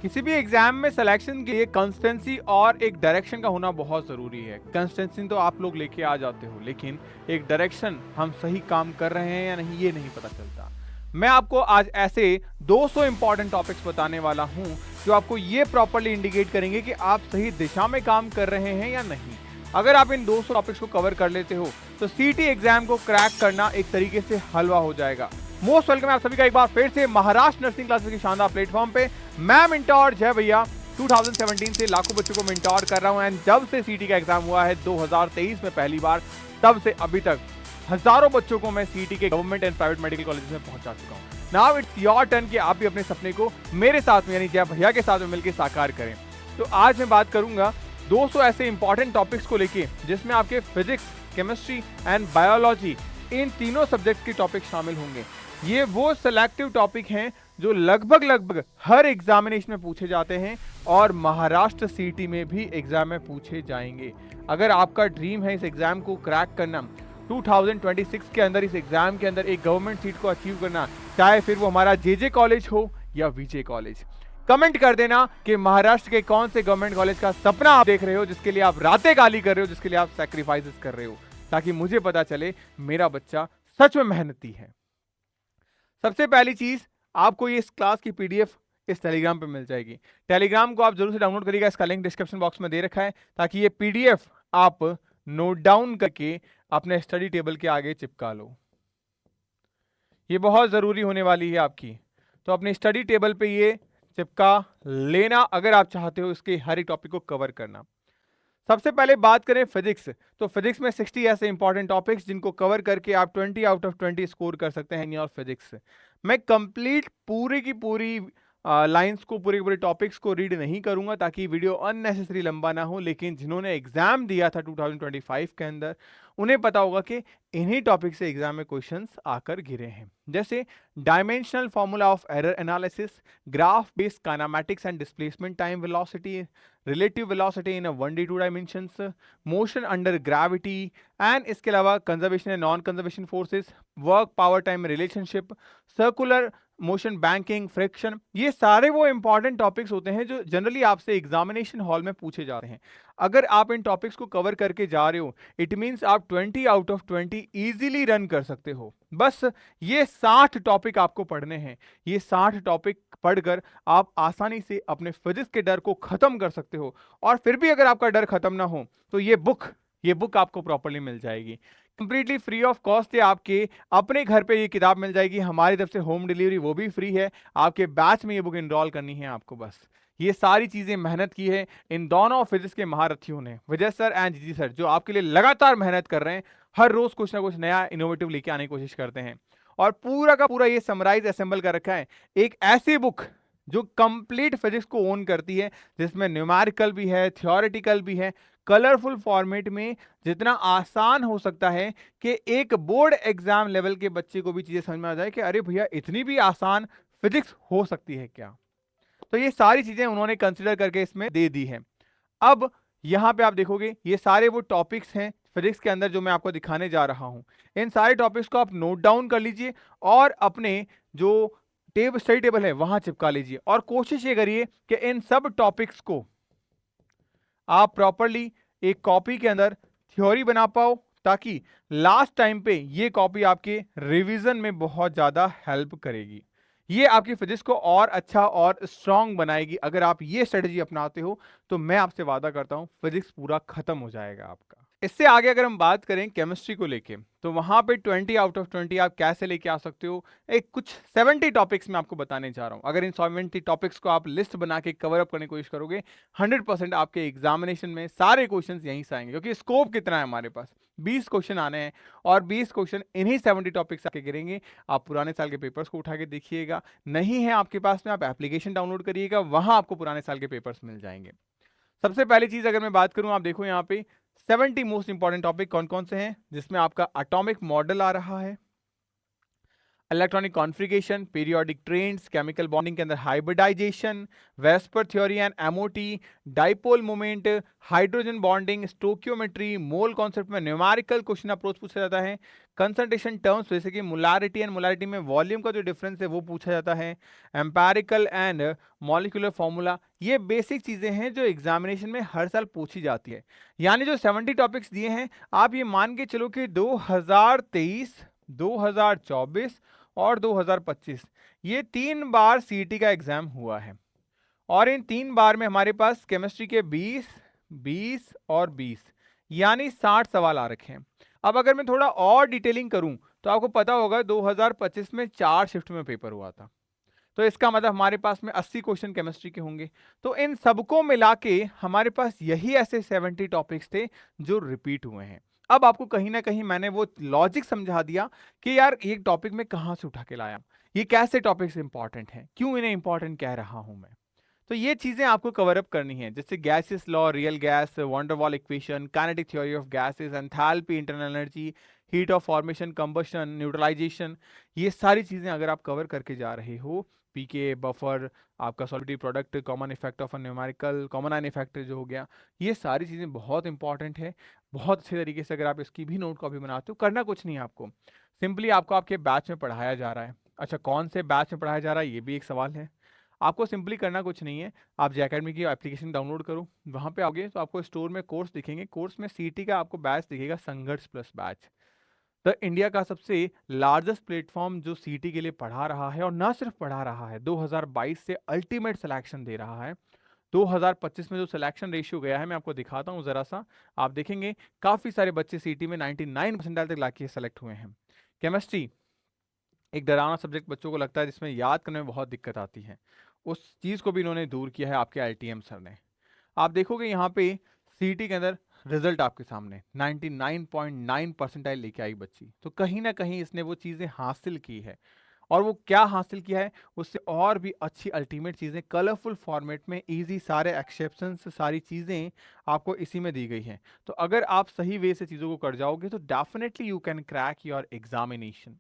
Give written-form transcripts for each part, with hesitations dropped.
किसी भी एग्जाम में सिलेक्शन के लिए कंसिस्टेंसी और एक डायरेक्शन का होना बहुत ज़रूरी है। कंसिस्टेंसी तो आप लोग लेके आ जाते हो, लेकिन एक डायरेक्शन हम सही काम कर रहे हैं या नहीं ये नहीं पता चलता। मैं आपको आज ऐसे 200 इंपॉर्टेंट टॉपिक्स बताने वाला हूं जो आपको ये प्रॉपरली इंडिकेट करेंगे कि आप सही दिशा में काम कर रहे हैं या नहीं। अगर आप इन 200 टॉपिक्स को कवर कर लेते हो तो सीटी एग्जाम को क्रैक करना एक तरीके से हलवा हो जाएगा। मोस्ट वेलकम है आप सभी का एक बार फिर से महाराष्ट्र नर्सिंग क्लासेस के शानदार प्लेटफॉर्म पे। मैं मिंटोर जय भैया 2017 से लाखों बच्चों को मिंटोर कर रहा हूं एंड जब से सीटी का एग्जाम हुआ है 2023 में पहली बार, तब से अभी तक हजारों बच्चों को मैं सीटी के government and private medical college में पहुंचा चुका हूं। नाउ इट्स योर टर्न कि आप भी अपने सपने को मेरे साथ में यानी जय भैया के साथ में मिलकर साकार करें। तो आज मैं बात करूंगा 200 ऐसे इंपॉर्टेंट टॉपिक्स को लेके जिसमें आपके फिजिक्स, केमिस्ट्री एंड बायोलॉजी इन तीनों सब्जेक्ट्स के टॉपिक शामिल होंगे। ये वो सिलेक्टिव टॉपिक हैं जो लगभग हर एग्जामिनेशन में पूछे जाते हैं और महाराष्ट्र सीटी में भी एग्जाम में पूछे जाएंगे। अगर आपका ड्रीम है इस एग्जाम को क्रैक करना, 2026 के अंदर इस एग्जाम के अंदर एक गवर्नमेंट सीट को अचीव करना, चाहे फिर वो हमारा जेजे कॉलेज हो या विजय कॉलेज, कमेंट कर देना कि महाराष्ट्र के कौन से गवर्नमेंट कॉलेज का सपना आप देख रहे हो, जिसके लिए आप रातें काली कर रहे हो, जिसके लिए आप सैक्रिफाइसेस कर रहे हो, ताकि मुझे पता चले मेरा बच्चा सच में मेहनती है। सबसे पहली चीज, आपको ये इस क्लास की पीडीएफ इस टेलीग्राम पे मिल जाएगी। टेलीग्राम को आप जरूर से डाउनलोड करिएगा, इसका लिंक डिस्क्रिप्शन बॉक्स में दे रखा है, ताकि ये पीडीएफ आप नोट डाउन करके अपने स्टडी टेबल के आगे चिपका लो। ये बहुत जरूरी होने वाली है आपकी, तो अपनी स्टडी टेबल पे ये चिपका लेना अगर आप चाहते हो इसके हर एक टॉपिक को कवर करना। सबसे पहले बात करें फिजिक्स, तो फिजिक्स में 60 ऐसे इंपॉर्टेंट टॉपिक्स जिनको कवर करके आप 20 आउट ऑफ 20 स्कोर कर सकते हैं इन योर फिजिक्स। मैं कंप्लीट पूरी की पूरी लाइंस को, पूरे पूरे टॉपिक्स को रीड नहीं करूंगा ताकि वीडियो अननेसेसरी लंबा ना हो, लेकिन जिन्होंने एग्जाम दिया था 2025 के अंदर उन्हें पता होगा कि इन्हीं टॉपिक से एग्जाम में क्वेश्चंस आकर गिरे हैं, जैसे dimensional formula of error analysis, graph based kinematics and displacement time velocity, relative velocity in a 1D 2 dimensions, motion under gravity and इसके अलावा conservation and non conservation forces, work power time relationship, circular motion banking, friction, ये सारे वो important topics होते हैं जो generally आपसे examination hall में पूछे जाते हैं। अगर आप इन टॉपिक्स को कवर करके जा रहे हो, इट मींस आप 20 आउट ऑफ 20 इजीली रन कर सकते हो। बस ये 60 टॉपिक आपको पढ़ने हैं। ये 60 टॉपिक पढ़कर आप आसानी से अपने फिजिक्स के डर को खत्म कर सकते हो। और फिर भी अगर आपका डर खत्म ना हो तो ये बुक आपको प्रॉपर्ली मिल जाएगी, कंप्लीटली फ्री ऑफ कॉस्ट है। आपके अपने घर पे ये किताब मिल जाएगी, हमारी तरफ से होम डिलीवरी वो भी फ्री है। आपके बैच में ये बुक इनरोल करनी है आपको बस। ये सारी चीजें मेहनत की है इन दोनों फिजिक्स के महारथियों ने, विजय सर एंड जीजी सर, जो आपके लिए लगातार मेहनत कर रहे हैं। हर रोज कुछ ना कुछ नया इनोवेटिव लेके आने की कोशिश करते हैं और पूरा का पूरा ये समराइज असेंबल कर रखा है एक ऐसी बुक जो कंप्लीट फिजिक्स को ओन करती है, जिसमें न्यूमेरिकल भी है, थियोरेटिकल भी है, कलरफुल फॉर्मेट में, जितना आसान हो सकता है कि एक बोर्ड एग्जाम लेवल के बच्चे को भी चीजें समझ में आ जाए कि अरे भैया इतनी भी आसान फिजिक्स हो सकती है क्या। तो ये सारी चीजें उन्होंने कंसिडर करके इसमें दे दी है। अब यहां पे आप देखोगे ये सारे वो टॉपिक्स हैं फिजिक्स के अंदर जो मैं आपको दिखाने जा रहा हूं। इन सारे टॉपिक्स को आप नोट डाउन कर लीजिए और अपने जो स्टडी टेबल है वहां चिपका लीजिए और कोशिश ये करिए कि इन सब टॉपिक्स को आप प्रॉपरली एक कॉपी के अंदर थ्योरी बना पाओ, ताकि लास्ट टाइम पे ये कॉपी आपके रिवीजन में बहुत ज्यादा हेल्प करेगी। ये आपकी फिजिक्स को और अच्छा और स्ट्रांग बनाएगी। अगर आप ये स्ट्रेटजी अपनाते हो तो मैं आपसे वादा करता हूं फिजिक्स पूरा खत्म हो जाएगा आपका। इससे आगे अगर हम बात करें केमिस्ट्री को लेके, तो वहां पे 20 आउट ऑफ 20 आप कैसे लेके आ सकते हो, एक कुछ 70 टॉपिक्स मैं आपको बताने जा रहा हूं। अगर इन 70 टॉपिक्स को आप लिस्ट बना के कवर अप करने की कोशिश करोगे, 100% आपके एग्जामिनेशन में सारे क्वेश्चंस यहीं से आएंगे, क्योंकि स्कोप कितना है हमारे पास, 20 क्वेश्चन आने हैं और 20 क्वेश्चन इन्हीं 70 टॉपिक्स आके गिरेंगे। आप पुराने साल के पेपर्स को उठा के देखिएगा, नहीं है आपके पास में आप एप्लीकेशन डाउनलोड करिएगा, वहां आपको पुराने साल के पेपर्स मिल जाएंगे। सबसे पहली चीज अगर मैं बात करूं, आप देखो यहाँ पे 70 मोस्ट इंपॉर्टेंट टॉपिक कौन कौन से हैं, जिसमें आपका एटॉमिक मॉडल आ रहा है, electronic configuration, periodic trends, chemical bonding के अंदर hybridisation, VSEPR theory and MOT, dipole moment, hydrogen bonding, stoichiometry, mole concept में न्यूमेरिकल क्वेश्चन अप्रोच पूछा जाता है, कंसंट्रेशन टर्म्स जैसे कि मोलारिटी एंड मोलारिटी में वॉल्यूम का जो डिफरेंस है वो पूछा जाता है, एम्पेरिकल एंड मॉलिक्यूलर फॉर्मूला, ये बेसिक चीजें हैं जो एग्जामिनेशन में हर साल पूछी जाती है। यानी जो 70 टॉपिक्स दिए हैं, आप ये मान के चलो कि 2023, 2024 और 2025 ये 3 बार सीईटी का एग्जाम हुआ है, और इन 3 बार में हमारे पास केमिस्ट्री के 20, 20 और 20 यानी 60 सवाल आ रखे हैं। अब अगर मैं थोड़ा और डिटेलिंग करूं तो आपको पता होगा 2025 में 4 शिफ्ट में पेपर हुआ था, तो इसका मतलब हमारे पास में 80 क्वेश्चन केमिस्ट्री के होंगे। तो इन सबको मिला के हमारे पास यही ऐसे 70 टॉपिक्स थे जो रिपीट हुए हैं। अब आपको कहीं ना कहीं मैंने वो लॉजिक समझा दिया कि यार ये टॉपिक में कहां से उठा के लाया, ये कैसे टॉपिक्स इंपॉर्टेंट हैं, क्यों इन्हें इंपॉर्टेंट कह रहा हूं मैं। तो ये चीजें आपको कवर अप करनी है, जैसे gases law, real gas, van der Waals equation, kinetic theory of gases, enthalpy, internal energy, heat of formation, combustion, neutralisation, ये सारी चीजें अगर आप कवर करके जा रहे हो, पीके, बफर, आपका solidity product, common effect of a numerical, common ion effect जो हो गया, ये सारी चीजें बहुत इंपॉर्टेंट है। बहुत अच्छे तरीके से अगर आप इसकी भी नोट कॉपी बनाते हो, करना कुछ नहीं है आपको, सिंपली आपको आपके बैच में पढ़ाया जा रहा है। अच्छा, कौन से बैच में पढ़ाया जा रहा है ये भी एक सवाल है। आपको सिंपली करना कुछ नहीं है, आप जे अकेडमी की एप्लीकेशन डाउनलोड करो, वहाँ पे आओगे तो आपको स्टोर में कोर्स दिखेंगे, कोर्स में सीटी का आपको बैच दिखेगा, संघर्ष प्लस बैच। तो इंडिया का सबसे लार्जेस्ट प्लेटफॉर्म जो सीटी के लिए पढ़ा रहा है, और ना सिर्फ पढ़ा रहा है, 2022 से अल्टीमेट सिलेक्शन दे रहा है। 2025 में जो सिलेक्शन रेशियो गया है मैं आपको दिखाता हूँ जरा सा, आप देखेंगे काफी सारे बच्चे सीटी में 99 परसेंटाइल तक लाके सेलेक्ट हुए हैं। केमिस्ट्री एक डरावना सब्जेक्ट बच्चों को लगता है जिसमें याद करने में बहुत दिक्कत आती है, उस चीज़ को भी इन्होंने दूर किया है आपके आईटीएम सर ने। आप देखोगे यहाँ पे सीटी के अंदर रिजल्ट आपके सामने 99.9 परसेंटाइल लेके आई बच्ची, तो कहीं ना कहीं इसने वो चीज़ें हासिल की है। और वो क्या हासिल किया है, उससे और भी अच्छी अल्टीमेट चीज़ें कलरफुल फॉर्मेट में इजी, सारे एक्सेप्शंस, सारी चीज़ें आपको इसी में दी गई हैं। तो अगर आप सही वे से चीज़ों को कर जाओगे तो definitely you can crack your examination.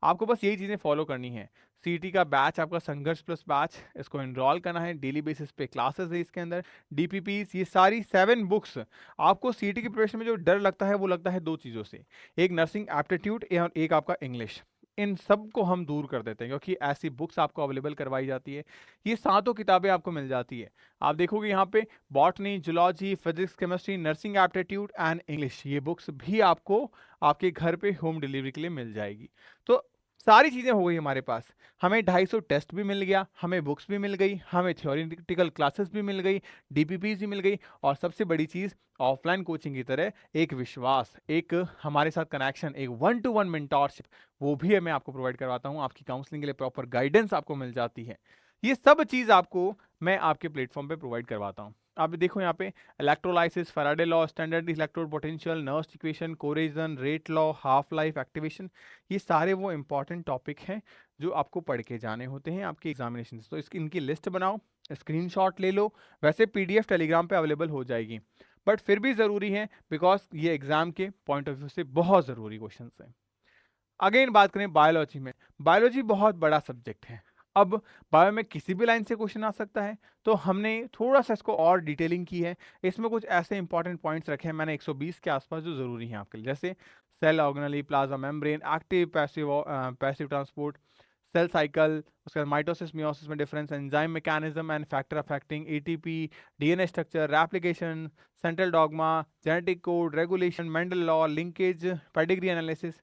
आपको बस यही चीज़ें फॉलो करनी है। सीटी का बैच आपका संघर्ष प्लस बैच, इसको एनरोल करना है, डेली बेसिस पे क्लासेस है इसके अंदर, डीपीपीस, ये सारी 7 बुक्स। आपको सीटी की प्रिपरेशन में जो डर लगता है वो लगता है 2 चीज़ों से, एक नर्सिंग एप्टीट्यूड और एक आपका इंग्लिश। इन सब को हम दूर कर देते हैं क्योंकि ऐसी बुक्स आपको अवेलेबल करवाई जाती है, ये सातों किताबें आपको मिल जाती है। आप देखोगे यहाँ पे botany, zoology, physics, chemistry, nursing aptitude and English, ये बुक्स भी आपको आपके घर पे होम डिलीवरी के लिए मिल जाएगी। तो सारी चीज़ें हो गई हमारे पास, हमें 250 टेस्ट भी मिल गया, हमें बुक्स भी मिल गई, हमें थ्योरेटिकल क्लासेस भी मिल गई, डीपीपीज भी मिल गई, और सबसे बड़ी चीज़ ऑफलाइन कोचिंग की तरह एक विश्वास, एक हमारे साथ कनेक्शन, एक 1-to-1 मेंटोरशिप, वो भी मैं आपको प्रोवाइड करवाता हूँ। आपकी काउंसलिंग के लिए प्रॉपर गाइडेंस आपको मिल जाती है। ये सब चीज़ आपको मैं आपके प्लेटफॉर्म पे प्रोवाइड करवाता हूँ। आप देखो यहाँ पे electrolysis, Faraday law, standard electrode potential, Nernst equation, corrosion, rate law, half life, activation, ये सारे वो इंपॉर्टेंट टॉपिक हैं जो आपको पढ़ के जाने होते हैं आपके एग्जामिनेशन से। तो इसकी इनकी लिस्ट बनाओ, स्क्रीनशॉट ले लो, वैसे पीडीएफ टेलीग्राम पे अवेलेबल हो जाएगी, बट फिर भी ज़रूरी है बिकॉज ये एग्जाम के पॉइंट ऑफ व्यू से बहुत ज़रूरी क्वेश्चन हैं। अगेन बात करें बायोलॉजी में, बायोलॉजी बहुत बड़ा सब्जेक्ट है। अब बायो में किसी भी लाइन से क्वेश्चन आ सकता है, तो हमने थोड़ा सा इसको और डिटेलिंग की है। इसमें कुछ ऐसे इंपॉर्टेंट पॉइंट्स रखे हैं मैंने 120 के आसपास जो ज़रूरी हैं आपके लिए, जैसे cell organelle, plasma membrane, active passive passive transport, cell cycle, उसके बाद माइटोसिस मियोसिस में difference, enzyme mechanism and factor affecting ATP, DNA structure, replication, central dogma, genetic code, regulation, Mendel law, linkage, pedigree analysis.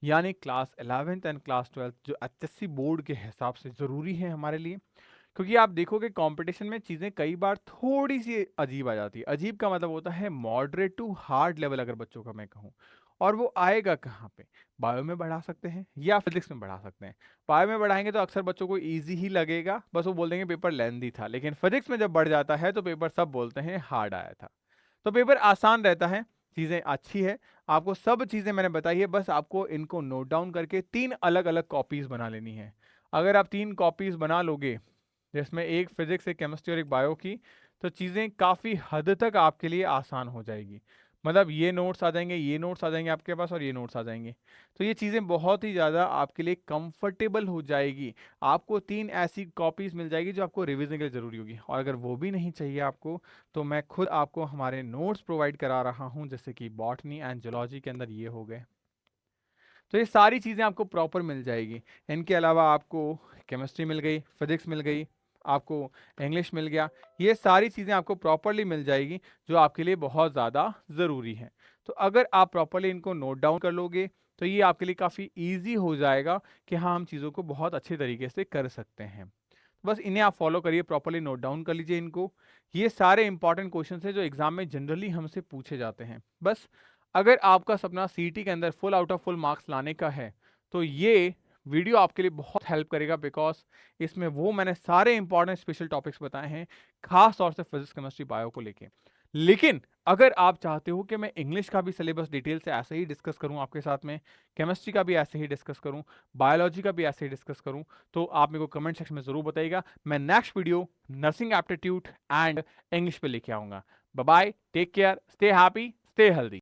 यानी class 11th and class 12th जो HSC board के हिसाब से ज़रूरी है हमारे लिए, क्योंकि आप देखोगे कंपटीशन में चीज़ें कई बार थोड़ी सी अजीब आ जाती है। अजीब का मतलब होता है मॉडरेट टू हार्ड लेवल, अगर बच्चों का मैं कहूँ। और वो आएगा कहाँ पे, बायो में बढ़ा सकते हैं या फिजिक्स में बढ़ा सकते हैं। बायो में बढ़ाएंगे तो अक्सर बच्चों को इजी ही लगेगा, बस वो बोल देंगे पेपर लेंथी था, लेकिन फिजिक्स में जब बढ़ जाता है तो पेपर सब बोलते हैं हार्ड आया था। तो पेपर आसान रहता है, चीज़ें अच्छी है, आपको सब चीज़ें मैंने बताई है, बस आपको इनको नोट डाउन करके 3 अलग अलग कॉपीज़ बना लेनी है। अगर आप 3 कॉपीज़ बना लोगे, जिसमें एक फिजिक्स, एक केमिस्ट्री और एक बायो की, तो चीज़ें काफ़ी हद तक आपके लिए आसान हो जाएगी। मतलब ये नोट्स आ जाएँगे, ये नोट्स आ जाएँगे आपके पास और ये नोट्स आ जाएँगे। तो ये चीज़ें बहुत ही ज़्यादा आपके लिए कंफर्टेबल हो जाएगी। आपको 3 ऐसी कॉपीज़ मिल जाएगी जो आपको रिवीज़न के लिए ज़रूरी होगी और अगर वो भी नहीं चाहिए आपको, तो मैं खुद आपको हमारे नोट्स प्रोवाइड करा रहा हूँ, जैसे कि बॉटनी एंड ज़ूलॉजी के अंदर ये हो गए। तो ये सारी चीज़ें आपको प्रॉपर मिल जाएगी। इनके अलावा आपको केमिस्ट्री मिल गई, फिज़िक्स मिल गई, आपको इंग्लिश मिल गया। ये सारी चीज़ें आपको प्रॉपरली मिल जाएगी जो आपके लिए बहुत ज़्यादा ज़रूरी हैं। तो अगर आप प्रॉपरली इनको नोट डाउन कर लोगे, तो ये आपके लिए काफ़ी ईज़ी हो जाएगा कि हाँ, हम चीज़ों को बहुत अच्छे तरीके से कर सकते हैं। बस इन्हें आप फॉलो करिए, प्रॉपरली नोट डाउन कर लीजिए इनको। ये सारे इंपॉर्टेंट क्वेश्चंस हैं जो एग्जाम में जनरली हमसे पूछे जाते हैं। बस अगर आपका सपना सीईटी के अंदर full out of full marks लाने का है, तो ये वीडियो आपके लिए बहुत हेल्प करेगा बिकॉज़ इसमें वो मैंने सारे इंपॉर्टेंट स्पेशल टॉपिक्स बताए हैं, खास तौर से फिजिक्स, केमिस्ट्री, बायो को लेके। लेकिन अगर आप चाहते हो कि मैं इंग्लिश का भी सिलेबस डिटेल से ऐसे ही डिस्कस करूँ आपके साथ में, केमिस्ट्री का भी ऐसे ही डिस्कस करूँ, बायोलॉजी का भी ऐसे ही डिस्कस करूँ, तो आप मेरे को कमेंट सेक्शन में ज़रूर बताइएगा। मैं next video nursing aptitude and English पे लेके आऊँगा। Bye bye, take care, stay happy, stay healthy.